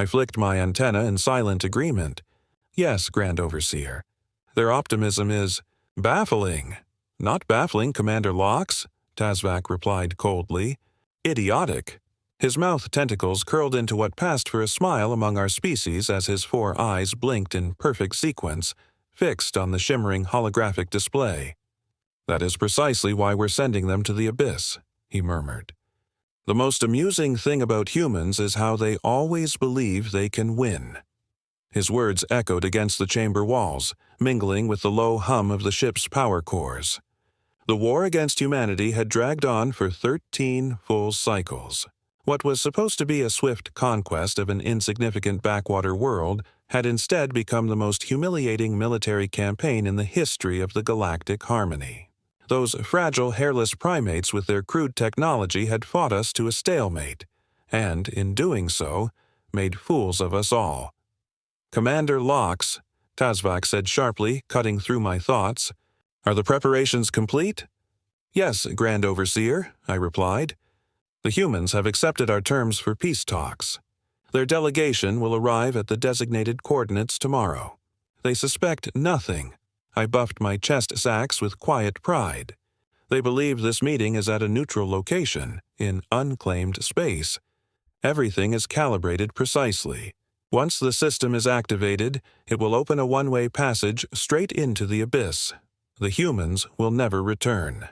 I flicked my antenna in silent agreement. Yes, Grand Overseer. Their optimism is baffling. Not baffling, Commander Lox, Tazvak replied coldly. Idiotic. His mouth tentacles curled into what passed for a smile among our species as his 4 eyes blinked in perfect sequence, fixed on the shimmering holographic display. That is precisely why we're sending them to the abyss, he murmured. The most amusing thing about humans is how they always believe they can win. His words echoed against the chamber walls, mingling with the low hum of the ship's power cores. The war against humanity had dragged on for 13 full cycles. What was supposed to be a swift conquest of an insignificant backwater world had instead become the most humiliating military campaign in the history of the galactic harmony. Those fragile, hairless primates with their crude technology had fought us to a stalemate, and, in doing so, made fools of us all. Commander Lox, Tazvak said sharply, cutting through my thoughts, are the preparations complete? Yes, Grand Overseer, I replied. The humans have accepted our terms for peace talks. Their delegation will arrive at the designated coordinates tomorrow. They suspect nothing. I buffed my chest sacs with quiet pride. They believe this meeting is at a neutral location, in unclaimed space. Everything is calibrated precisely. Once the system is activated, it will open a one-way passage straight into the abyss. The humans will never return.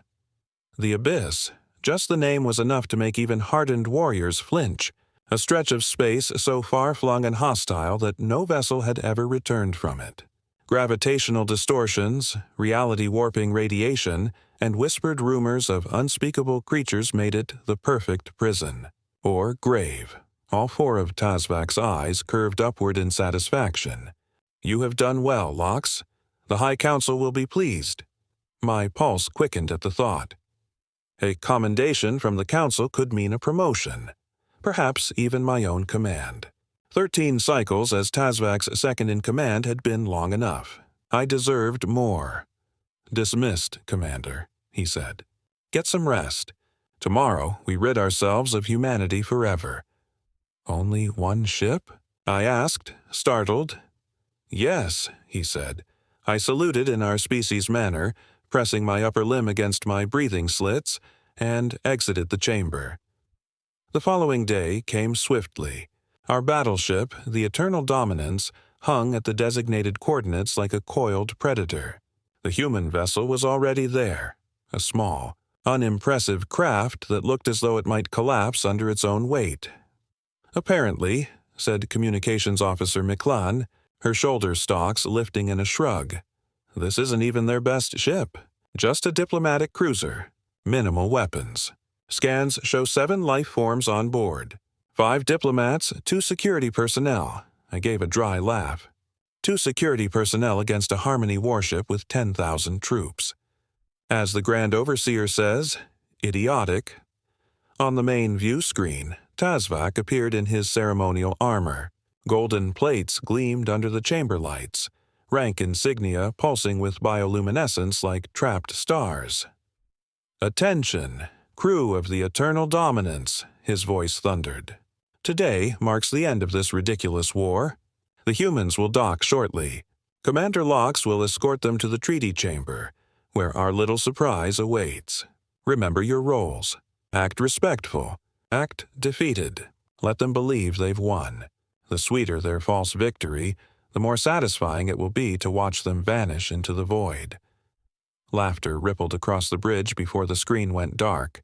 The abyss, just the name was enough to make even hardened warriors flinch, a stretch of space so far-flung and hostile that no vessel had ever returned from it. Gravitational distortions, reality-warping radiation, and whispered rumors of unspeakable creatures made it the perfect prison, or grave. All 4 of Tazvak's eyes curved upward in satisfaction. You have done well, Lox. The High Council will be pleased. My pulse quickened at the thought. A commendation from the Council could mean a promotion, perhaps even my own command. 13 cycles as Tazvak's second-in-command had been long enough. I deserved more. Dismissed, Commander, he said. Get some rest. Tomorrow we rid ourselves of humanity forever. Only one ship? I asked, startled. Yes, he said. I saluted in our species manner, pressing my upper limb against my breathing slits, and exited the chamber. The following day came swiftly. Our battleship, the Eternal Dominance, hung at the designated coordinates like a coiled predator. The human vessel was already there, a small, unimpressive craft that looked as though it might collapse under its own weight. Apparently, said Communications Officer McClan, her shoulder stalks lifting in a shrug, this isn't even their best ship, just a diplomatic cruiser, minimal weapons. Scans show 7 life forms on board. 5 diplomats, 2 security personnel. I gave a dry laugh. 2 security personnel against a Harmony warship with 10,000 troops. As the Grand Overseer says, idiotic. On the main view screen, Tazvak appeared in his ceremonial armor. Golden plates gleamed under the chamber lights, rank insignia pulsing with bioluminescence like trapped stars. Attention, crew of the Eternal Dominance, his voice thundered. Today marks the end of this ridiculous war. The humans will dock shortly. Commander Lox will escort them to the treaty chamber, where our little surprise awaits. Remember your roles. Act respectful. Act defeated. Let them believe they've won. The sweeter their false victory, the more satisfying it will be to watch them vanish into the void. Laughter rippled across the bridge before the screen went dark.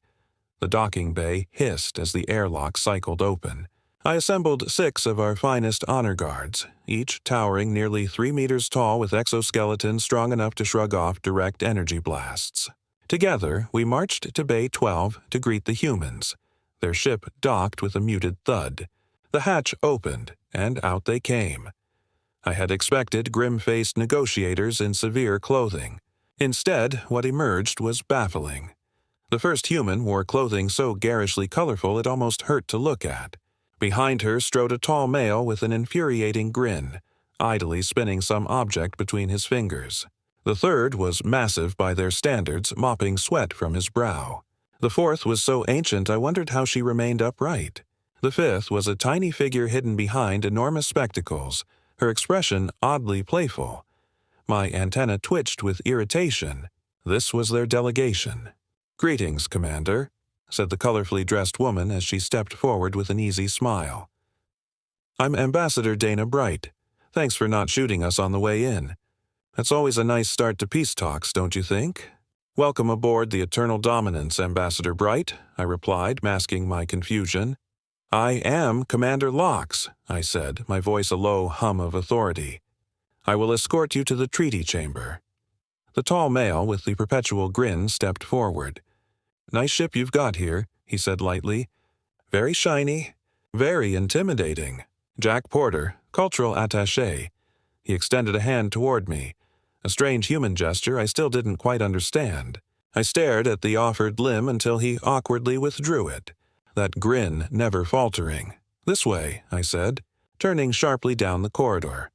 The docking bay hissed as the airlock cycled open. I assembled 6 of our finest honor guards, each towering nearly 3 meters tall with exoskeletons strong enough to shrug off direct energy blasts. Together, we marched to Bay 12 to greet the humans. Their ship docked with a muted thud. The hatch opened, and out they came. I had expected grim-faced negotiators in severe clothing. Instead, what emerged was baffling. The first human wore clothing so garishly colorful it almost hurt to look at. Behind her strode a tall male with an infuriating grin, idly spinning some object between his fingers. The third was massive by their standards, mopping sweat from his brow. The fourth was so ancient I wondered how she remained upright. The fifth was a tiny figure hidden behind enormous spectacles, her expression oddly playful. My antenna twitched with irritation. This was their delegation. "Greetings, Commander," said the colorfully dressed woman as she stepped forward with an easy smile. "I'm Ambassador Dana Bright. Thanks for not shooting us on the way in. That's always a nice start to peace talks, don't you think?" "Welcome aboard the Eternal Dominance, Ambassador Bright," I replied, masking my confusion. "I am Commander Lox," I said, my voice a low hum of authority. "I will escort you to the treaty chamber." The tall male with the perpetual grin stepped forward. "Nice ship you've got here," he said lightly. "Very shiny, very intimidating. Jack Porter, cultural attaché." He extended a hand toward me, a strange human gesture I still didn't quite understand. I stared at the offered limb until he awkwardly withdrew it, that grin never faltering. "This way," I said, turning sharply down the corridor.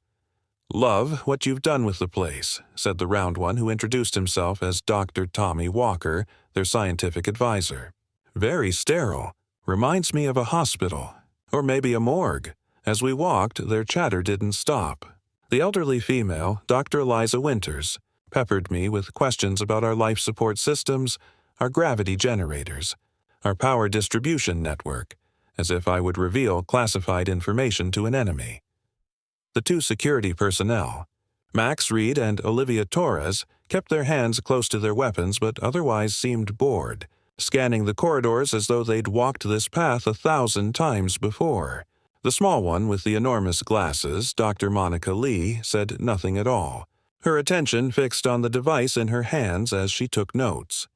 "Love what you've done with the place," said the round one who introduced himself as Dr. Tommy Walker, their scientific advisor. "Very sterile. Reminds me of a hospital. Or maybe a morgue." As we walked, their chatter didn't stop. The elderly female, Dr. Eliza Winters, peppered me with questions about our life support systems, our gravity generators, our power distribution network, as if I would reveal classified information to an enemy. The two security personnel, Max Reed and Olivia Torres, kept their hands close to their weapons but otherwise seemed bored, scanning the corridors as though they'd walked this path 1,000 times before. The small one with the enormous glasses, Dr. Monica Lee, said nothing at all, her attention fixed on the device in her hands as she took notes.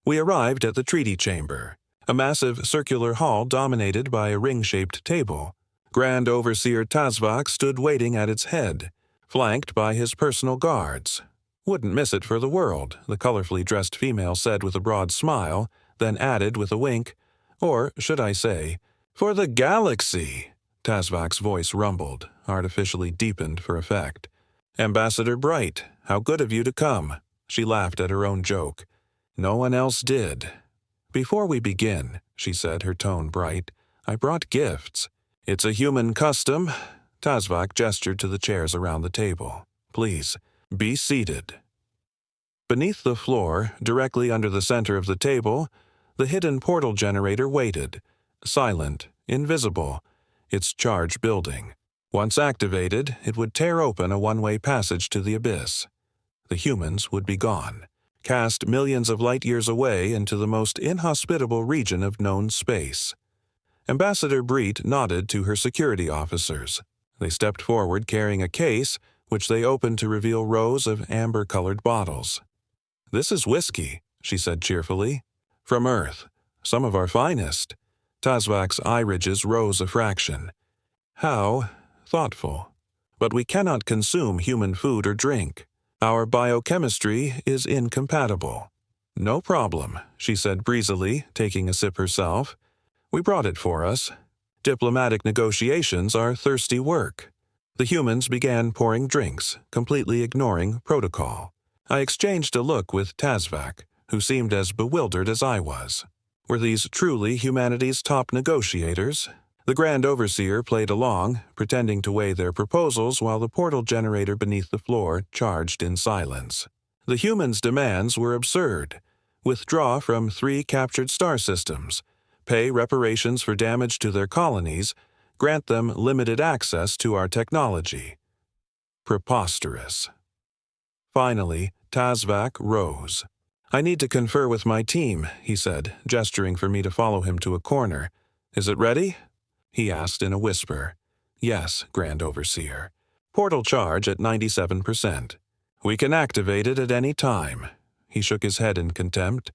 We arrived at the treaty chamber, a massive circular hall dominated by a ring-shaped table. Grand Overseer Tazvak stood waiting at its head, flanked by his personal guards. "Wouldn't miss it for the world," the colorfully dressed female said with a broad smile, then added with a wink, "or, should I say, for the galaxy." Tazvak's voice rumbled, artificially deepened for effect. "Ambassador Bright, how good of you to come." She laughed at her own joke. "No one else did." "Before we begin," she said, her tone bright, "I brought gifts. It's a human custom." Tazvak gestured to the chairs around the table. "Please, be seated." Beneath the floor, directly under the center of the table, the hidden portal generator waited, silent, invisible, its charge building. Once activated, it would tear open a one-way passage to the abyss. The humans would be gone, cast millions of light-years away into the most inhospitable region of known space. Ambassador Breet nodded to her security officers. They stepped forward carrying a case, which they opened to reveal rows of amber-colored bottles. "This is whiskey," she said cheerfully. "From Earth. Some of our finest." Tazvak's eye ridges rose a fraction. "How thoughtful. But we cannot consume human food or drink. Our biochemistry is incompatible." "No problem," she said breezily, taking a sip herself. "We brought it for us. Diplomatic negotiations are thirsty work." The humans began pouring drinks, completely ignoring protocol. I exchanged a look with Tazvak, who seemed as bewildered as I was. Were these truly humanity's top negotiators? The Grand Overseer played along, pretending to weigh their proposals while the portal generator beneath the floor charged in silence. The humans' demands were absurd. Withdraw from 3 captured star systems, pay reparations for damage to their colonies, grant them limited access to our technology. Preposterous. Finally, Tazvak rose. "I need to confer with my team," he said, gesturing for me to follow him to a corner. "Is it ready?" he asked in a whisper. "Yes, Grand Overseer. Portal charge at 97%. We can activate it at any time." He shook his head in contempt.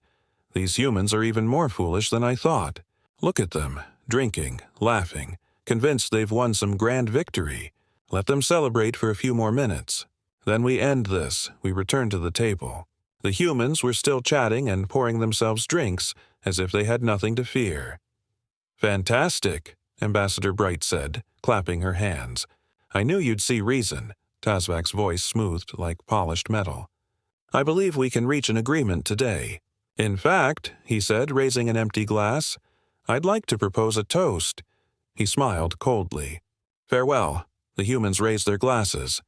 "These humans are even more foolish than I thought. Look at them, drinking, laughing, convinced they've won some grand victory. Let them celebrate for a few more minutes. Then we end this, we return to the table." The humans were still chatting and pouring themselves drinks as if they had nothing to fear. "Fantastic," Ambassador Bright said, clapping her hands. "I knew you'd see reason." Tazvak's voice smoothed like polished metal. "I believe we can reach an agreement today. In fact," he said, raising an empty glass, "I'd like to propose a toast. He smiled coldly. Farewell. The humans raised their glasses.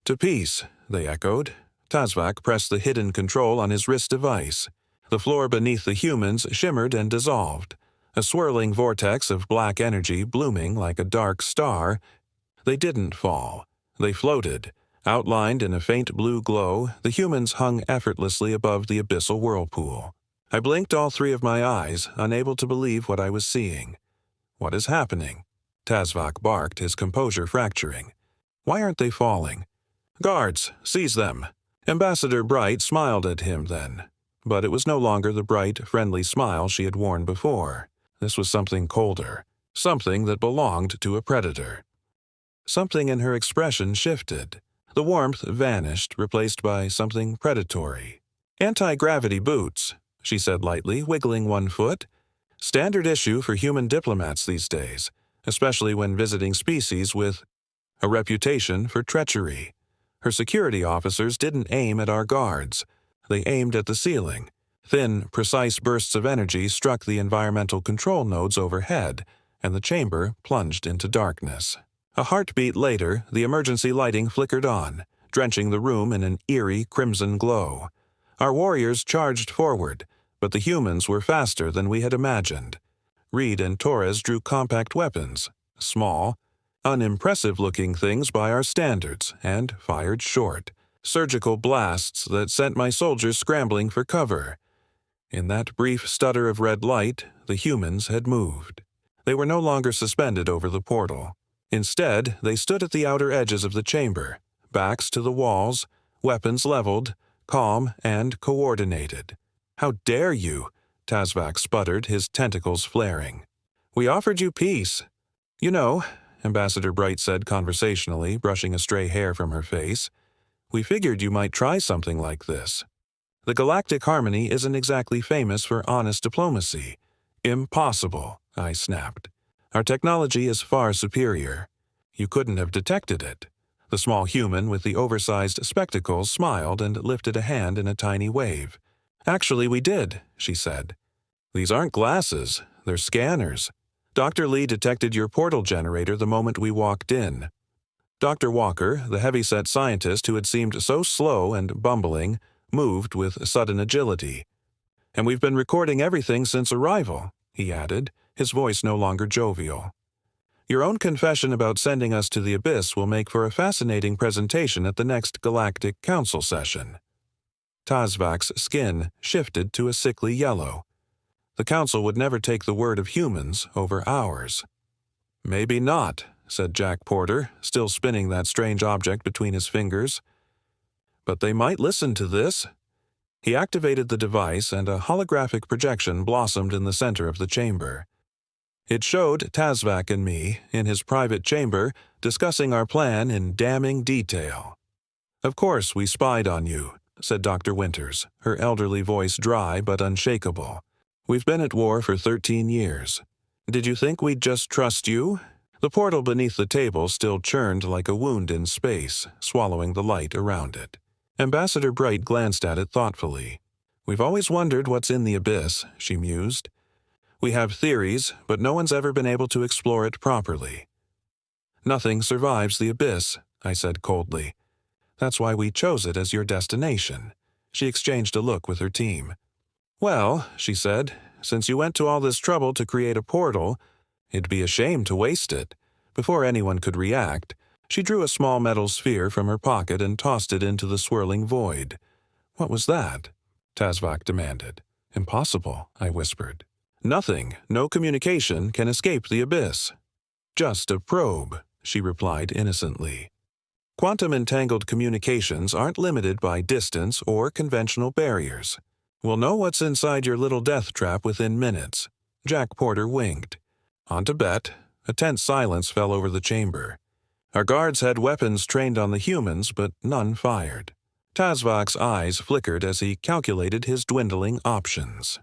To peace, they echoed. Tazvak pressed the hidden control on his wrist device. The floor beneath the humans shimmered and dissolved, a swirling vortex of black energy blooming like a dark star. They didn't fall. They floated. Outlined in a faint blue glow, the humans hung effortlessly above the abyssal whirlpool. I blinked all three of my eyes, unable to believe what I was seeing. What is happening? Tazvak barked, his composure fracturing. Why aren't they falling? Guards, seize them. Ambassador Bright smiled at him then. But it was no longer the bright, friendly smile she had worn before. This was something colder, something that belonged to a predator. Something in her expression shifted. The warmth vanished, replaced by something predatory. Anti-gravity boots, she said lightly, wiggling one foot. Standard issue for human diplomats these days, especially when visiting species with a reputation for treachery. Her security officers didn't aim at our guards. They aimed at the ceiling. Thin, precise bursts of energy struck the environmental control nodes overhead, and the chamber plunged into darkness. A heartbeat later, the emergency lighting flickered on, drenching the room in an eerie crimson glow. Our warriors charged forward, but the humans were faster than we had imagined. Reed and Torres drew compact weapons, small, unimpressive-looking things by our standards, and fired short. Surgical blasts that sent my soldiers scrambling for cover. In that brief stutter of red light, the humans had moved. They were no longer suspended over the portal. Instead, they stood at the outer edges of the chamber, backs to the walls, weapons leveled, calm and coordinated. "How dare you?" Tazvak sputtered, his tentacles flaring. "We offered you peace." "You know," Ambassador Bright said conversationally, brushing a stray hair from her face, "we figured you might try something like this. The Galactic Harmony isn't exactly famous for honest diplomacy." "Impossible," I snapped. "Our technology is far superior. You couldn't have detected it." The small human with the oversized spectacles smiled and lifted a hand in a tiny wave. "Actually, we did," she said. "These aren't glasses, they're scanners. Dr. Lee detected your portal generator the moment we walked in." Dr. Walker, the heavyset scientist who had seemed so slow and bumbling, moved with sudden agility. "And we've been recording everything since arrival," he added, his voice no longer jovial. "Your own confession about sending us to the abyss will make for a fascinating presentation at the next Galactic Council session." Tazvak's skin shifted to a sickly yellow. The Council would never take the word of humans over ours. "Maybe not," said Jack Porter, still spinning that strange object between his fingers. "But they might listen to this." He activated the device, and a holographic projection blossomed in the center of the chamber. It showed Tazvak and me, in his private chamber, discussing our plan in damning detail. "Of course we spied on you," said Dr. Winters, her elderly voice dry but unshakable. "We've been at war for 13 years. Did you think we'd just trust you?" The portal beneath the table still churned like a wound in space, swallowing the light around it. Ambassador Bright glanced at it thoughtfully. "We've always wondered what's in the abyss," she mused. "We have theories, but no one's ever been able to explore it properly." "Nothing survives the abyss," I said coldly. "That's why we chose it as your destination." She exchanged a look with her team. "Well," she said, "since you went to all this trouble to create a portal, it'd be a shame to waste it." Before anyone could react, she drew a small metal sphere from her pocket and tossed it into the swirling void. "What was that?" Tazvak demanded. "Impossible," I whispered. "Nothing, no communication can escape the abyss." "Just a probe," she replied innocently. "Quantum-entangled communications aren't limited by distance or conventional barriers. We'll know what's inside your little death trap within minutes." Jack Porter winked. "On to bet." A tense silence fell over the chamber. Our guards had weapons trained on the humans, but none fired. Tazvak's eyes flickered as he calculated his dwindling options.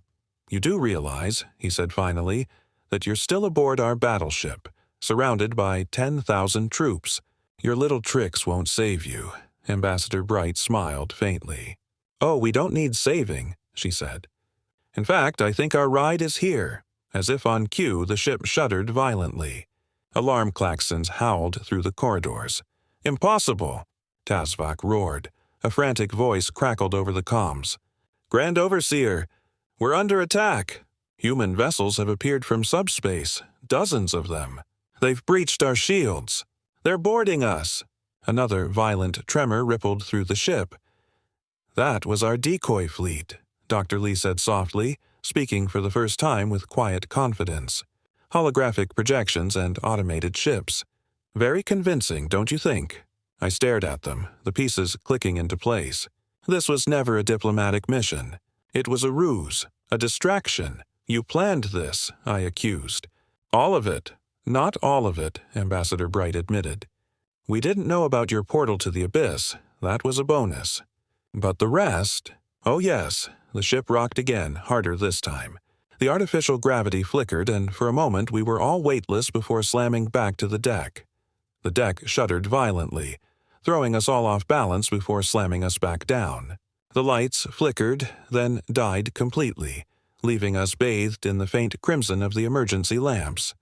"You do realize," he said finally, "that you're still aboard our battleship, surrounded by 10,000 troops. Your little tricks won't save you." Ambassador Bright smiled faintly. "Oh, we don't need saving," she said. "In fact, I think our ride is here." As if on cue, the ship shuddered violently. Alarm klaxons howled through the corridors. "Impossible!" Tazvak roared. A frantic voice crackled over the comms. "Grand Overseer, we're under attack! Human vessels have appeared from subspace, dozens of them. They've breached our shields. They're boarding us." Another violent tremor rippled through the ship. "That was our decoy fleet," Dr. Lee said softly, speaking for the first time with quiet confidence. "Holographic projections and automated ships. Very convincing, don't you think?" I stared at them, the pieces clicking into place. This was never a diplomatic mission. It was a ruse, a distraction. "You planned this," I accused. "All of it." "Not all of it," Ambassador Bright admitted. "We didn't know about your portal to the Abyss. That was a bonus. But the rest—" "Oh yes." The ship rocked again, harder this time. The artificial gravity flickered, and for a moment we were all weightless before slamming back to the deck. The deck shuddered violently, throwing us all off balance before slamming us back down. The lights flickered, then died completely, leaving us bathed in the faint crimson of the emergency lamps.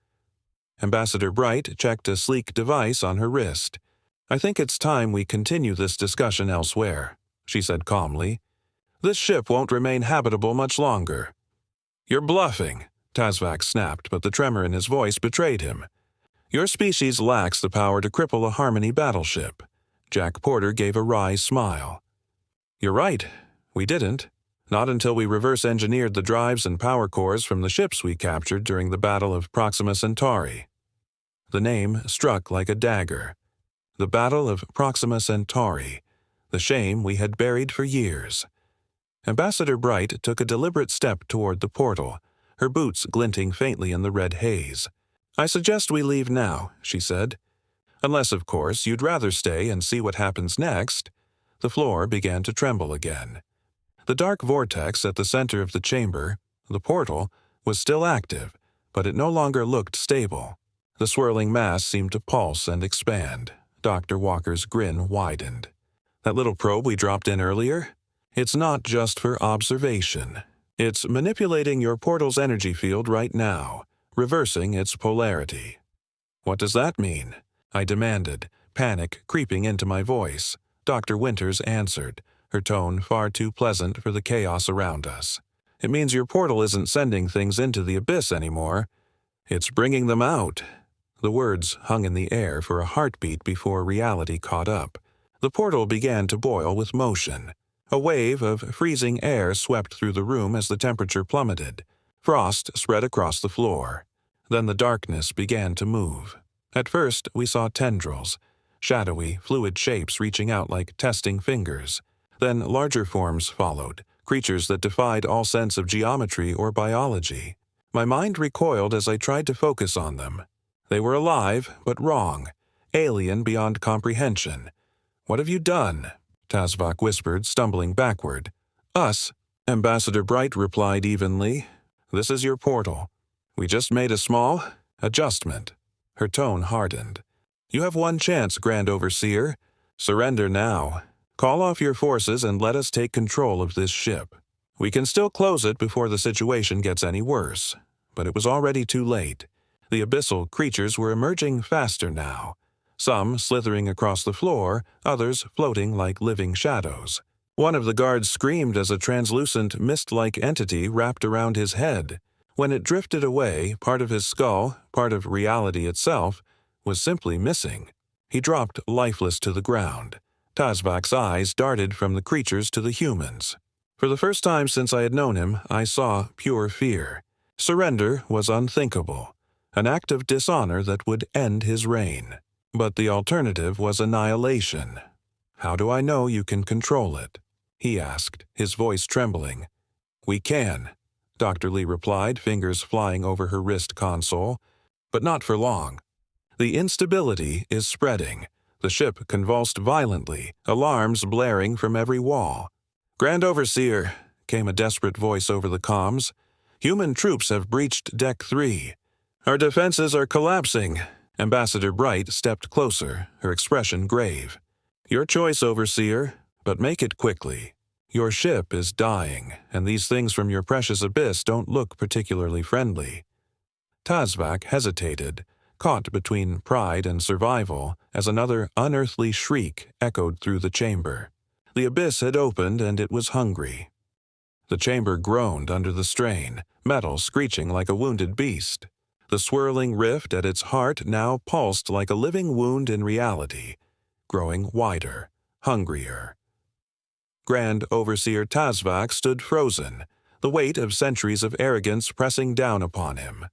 Ambassador Bright checked a sleek device on her wrist. "I think it's time we continue this discussion elsewhere," she said calmly. "This ship won't remain habitable much longer." "You're bluffing," Tazvak snapped, but the tremor in his voice betrayed him. "Your species lacks the power to cripple a Harmony battleship." Jack Porter gave a wry smile. "You're right. We didn't. Not until we reverse-engineered the drives and power cores from the ships we captured during the Battle of Proxima Centauri." The name struck like a dagger. The Battle of Proxima Centauri. The shame we had buried for years. Ambassador Bright took a deliberate step toward the portal, her boots glinting faintly in the red haze. "I suggest we leave now," she said. "Unless, of course, you'd rather stay and see what happens next." The floor began to tremble again. The dark vortex at the center of the chamber, the portal, was still active, but it no longer looked stable. The swirling mass seemed to pulse and expand. Dr. Walker's grin widened. "That little probe we dropped in earlier? It's not just for observation. It's manipulating your portal's energy field right now, reversing its polarity." "What does that mean?" I demanded, panic creeping into my voice. Dr. Winters answered, her tone far too pleasant for the chaos around us. "It means your portal isn't sending things into the Abyss anymore. It's bringing them out." The words hung in the air for a heartbeat before reality caught up. The portal began to boil with motion. A wave of freezing air swept through the room as the temperature plummeted. Frost spread across the floor. Then the darkness began to move. At first, we saw tendrils, shadowy, fluid shapes reaching out like testing fingers. Then larger forms followed, creatures that defied all sense of geometry or biology. My mind recoiled as I tried to focus on them. They were alive, but wrong, alien beyond comprehension. "What have you done?" Tazvak whispered, stumbling backward. "Us," Ambassador Bright replied evenly. "This is your portal. We just made a small adjustment." Her tone hardened. "You have one chance, Grand Overseer. Surrender now. Call off your forces and let us take control of this ship. We can still close it before the situation gets any worse." But it was already too late. The abyssal creatures were emerging faster now. Some slithering across the floor, others floating like living shadows. One of the guards screamed as a translucent, mist-like entity wrapped around his head. When it drifted away, part of his skull, part of reality itself, was simply missing. He dropped lifeless to the ground. Tazvak's eyes darted from the creatures to the humans. For the first time since I had known him, I saw pure fear. Surrender was unthinkable, an act of dishonor that would end his reign. But the alternative was annihilation. "How do I know you can control it?" he asked, his voice trembling. "We can," Dr. Lee replied, fingers flying over her wrist console. "But not for long. The instability is spreading. The ship convulsed violently, alarms blaring from every wall. "Grand Overseer," came a desperate voice over the comms. "Human troops have breached Deck 3. Our defenses are collapsing." Ambassador Bright stepped closer, her expression grave. "Your choice, Overseer, but make it quickly. Your ship is dying, and these things from your precious abyss don't look particularly friendly." Tazvak hesitated, caught between pride and survival as another unearthly shriek echoed through the chamber. The abyss had opened and it was hungry. The chamber groaned under the strain, metal screeching like a wounded beast. The swirling rift at its heart now pulsed like a living wound in reality, growing wider, hungrier. Grand Overseer Tazvak stood frozen, the weight of centuries of arrogance pressing down upon him.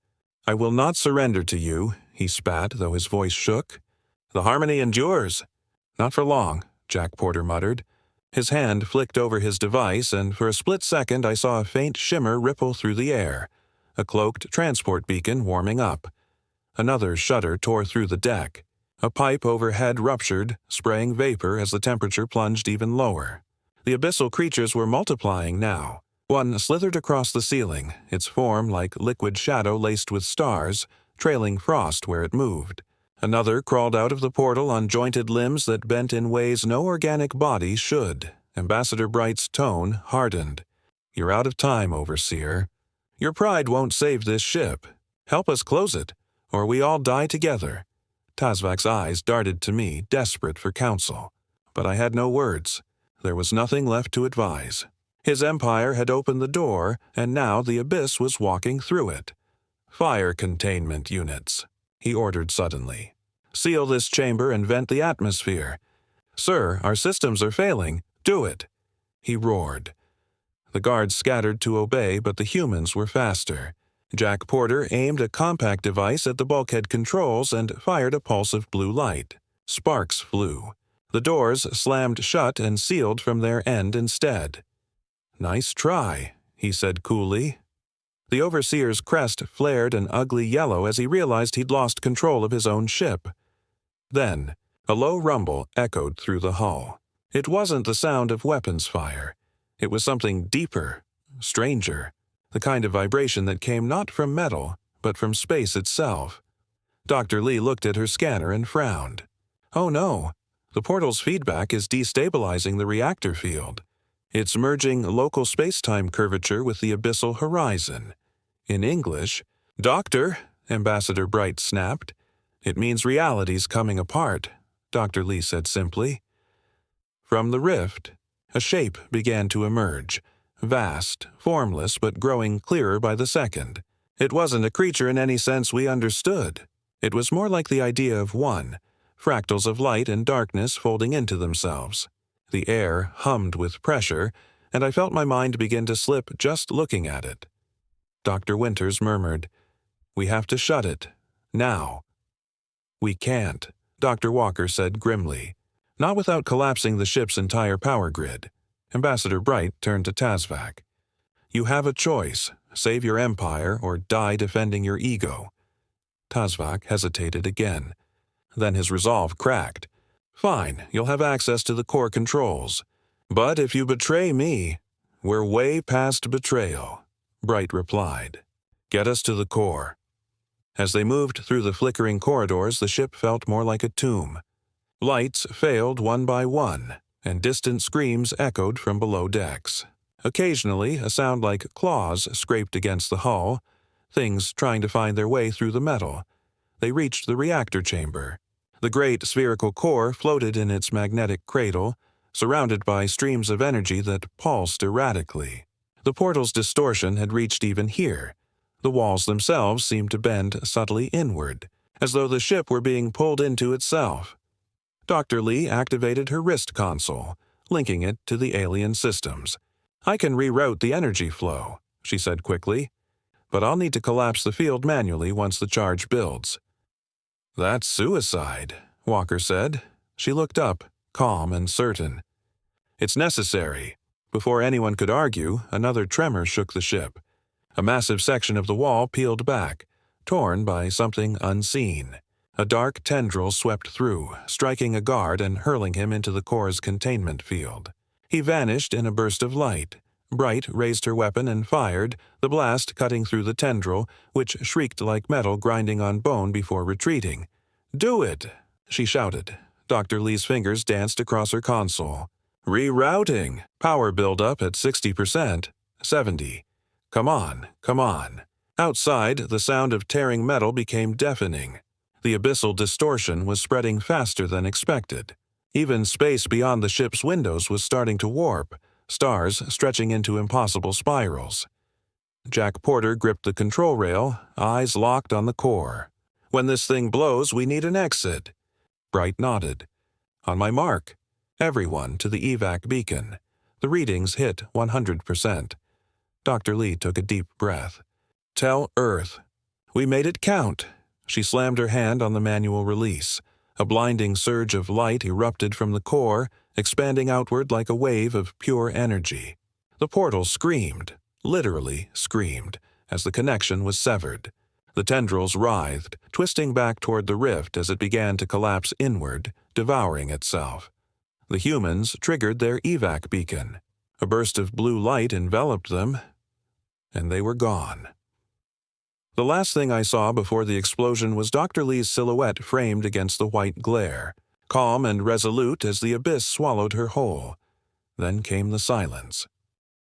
"I will not surrender to you," he spat, though his voice shook. "The harmony endures." "Not for long," Jack Porter muttered. His hand flicked over his device, and for a split second I saw a faint shimmer ripple through the air, a cloaked transport beacon warming up. Another shudder tore through the deck. A pipe overhead ruptured, spraying vapor as the temperature plunged even lower. The abyssal creatures were multiplying now. One slithered across the ceiling, its form like liquid shadow laced with stars, trailing frost where it moved. Another crawled out of the portal on jointed limbs that bent in ways no organic body should. Ambassador Bright's tone hardened. "You're out of time, Overseer. Your pride won't save this ship. Help us close it, or we all die together." Tazvak's eyes darted to me, desperate for counsel. But I had no words. There was nothing left to advise. His empire had opened the door, and now the abyss was walking through it. "Fire containment units," he ordered suddenly. "Seal this chamber and vent the atmosphere. Sir, our systems are failing. Do it!" He roared. The guards scattered to obey, but the humans were faster. Jack Porter aimed a compact device at the bulkhead controls and fired a pulse of blue light. Sparks flew. The doors slammed shut and sealed from their end instead. "Nice try," he said coolly. The Overseer's crest flared an ugly yellow as he realized he'd lost control of his own ship. Then, a low rumble echoed through the hull. It wasn't the sound of weapons fire. It was something deeper, stranger, the kind of vibration that came not from metal, but from space itself. Dr. Lee looked at her scanner and frowned. "Oh no, the portal's feedback is destabilizing the reactor field. It's merging local space-time curvature with the abyssal horizon." In English, "Doctor," Ambassador Bright snapped. "It means reality's coming apart," Dr. Lee said simply. From the rift, a shape began to emerge, vast, formless, but growing clearer by the second. It wasn't a creature in any sense we understood. It was more like the idea of one, fractals of light and darkness folding into themselves. The air hummed with pressure, and I felt my mind begin to slip just looking at it. Dr. Winters murmured, "We have to shut it. Now." "We can't," Dr. Walker said grimly. "Not without collapsing the ship's entire power grid." Ambassador Bright turned to Tazvak. "You have a choice. Save your empire or die defending your ego." Tazvak hesitated again. Then his resolve cracked. "Fine, you'll have access to the core controls. But if you betray me, we're way past betrayal," Bright replied. "Get us to the core." As they moved through the flickering corridors, the ship felt more like a tomb. Lights failed one by one, and distant screams echoed from below decks. Occasionally, a sound like claws scraped against the hull, things trying to find their way through the metal. They reached the reactor chamber. The great spherical core floated in its magnetic cradle, surrounded by streams of energy that pulsed erratically. The portal's distortion had reached even here. The walls themselves seemed to bend subtly inward, as though the ship were being pulled into itself. Dr. Lee activated her wrist console, linking it to the alien systems. "I can reroute the energy flow," she said quickly, "but I'll need to collapse the field manually once the charge builds." "That's suicide," Walker said. She looked up, calm and certain. "It's necessary." Before anyone could argue, another tremor shook the ship. A massive section of the wall peeled back, torn by something unseen. A dark tendril swept through, striking a guard and hurling him into the core's containment field. He vanished in a burst of light. Bright raised her weapon and fired, the blast cutting through the tendril, which shrieked like metal grinding on bone before retreating. "Do it!" she shouted. Dr. Lee's fingers danced across her console. "Rerouting. Power buildup at 60%. 70. Come on, come on." Outside, the sound of tearing metal became deafening. The abyssal distortion was spreading faster than expected. Even space beyond the ship's windows was starting to warp, stars stretching into impossible spirals. Jack Porter gripped the control rail, eyes locked on the core. "When this thing blows, we need an exit." Bright nodded. "On my mark." Everyone to the evac beacon. The readings hit 100%. Dr. Lee took a deep breath. "Tell Earth." "We made it count." She slammed her hand on the manual release. A blinding surge of light erupted from the core, expanding outward like a wave of pure energy. The portal screamed, literally screamed, as the connection was severed. The tendrils writhed, twisting back toward the rift as it began to collapse inward, devouring itself. The humans triggered their evac beacon. A burst of blue light enveloped them, and they were gone. The last thing I saw before the explosion was Dr. Lee's silhouette framed against the white glare, calm and resolute as the abyss swallowed her whole. Then came the silence.